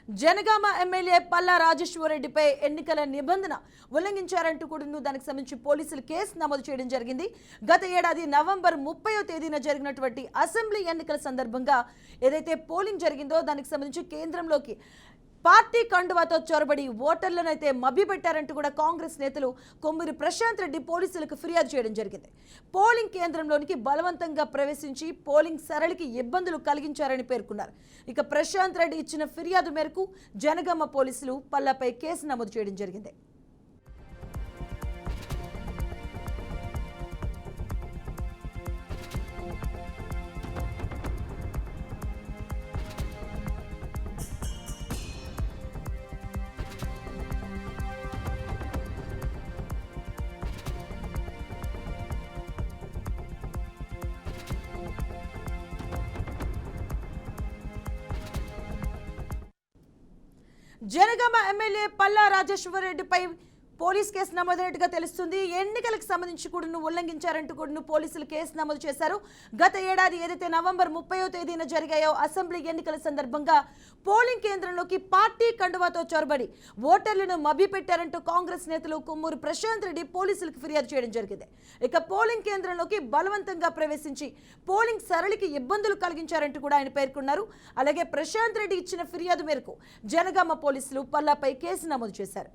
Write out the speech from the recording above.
Janagama MLA Palla రాజేశ్వరరెడ్డిపై ఎన్నికల నిబంధన ఉల్లంఘించారంటూ కూడా దానికి సంబంధించి పోలీసులు కేసు నమోదు చేయడం జరిగింది. గత ఏడాది నవంబర్ 30వ తేదీన జరిగినటువంటి అసెంబ్లీ ఎన్నికల సందర్భంగా ఏదైతే పోలింగ్ జరిగిందో దానికి సంబంధించి కేంద్రంలోకి పార్టీ కండువాతో చొరబడి ఓటర్లను అయితే మభ్యపెట్టారంటూ కూడా కాంగ్రెస్ నేతలు కొమ్మూరి ప్రశాంత్ రెడ్డి పోలీసులకు ఫిర్యాదు చేయడం జరిగింది. పోలింగ్ కేంద్రంలోనికి బలవంతంగా ప్రవేశించి పోలింగ్ సరళికి ఇబ్బందులు కలిగించారని పేర్కొన్నారు. ఇక ప్రశాంత్ రెడ్డి ఇచ్చిన ఫిర్యాదు మేరకు జనగామ పోలీసులు పల్లాపై కేసు నమోదు చేయడం జరిగింది. జనగామ ఎమ్మెల్యే పల్లా రాజేశ్వరరెడ్డిపై పోలీస్ కేసు నమోదైనట్టుగా తెలుస్తుంది. ఎన్నికలకు సంబంధించి కూడా ఉల్లంఘించారంటూ కూడా పోలీసులు కేసు నమోదు చేశారు. గత ఏడాది ఏదైతే నవంబర్ 30వ తేదీన జరిగాయో అసెంబ్లీ ఎన్నికల సందర్భంగా పోలింగ్ కేంద్రంలోకి పార్టీ కండువాతో చొరబడి ఓటర్లను మభ్యపెట్టారంటూ కాంగ్రెస్ నేతలు కొమ్మూరి ప్రశాంత్ రెడ్డి పోలీసులకు ఫిర్యాదు చేయడం జరిగింది. ఇక పోలింగ్ కేంద్రంలోకి బలవంతంగా ప్రవేశించి పోలింగ్ సరళికి ఇబ్బందులు కలిగించారంటూ కూడా ఆయన పేర్కొన్నారు. అలాగే ప్రశాంత్ రెడ్డి ఇచ్చిన ఫిర్యాదు మేరకు జనగామ పోలీసులు పల్లాపై కేసు నమోదు చేశారు.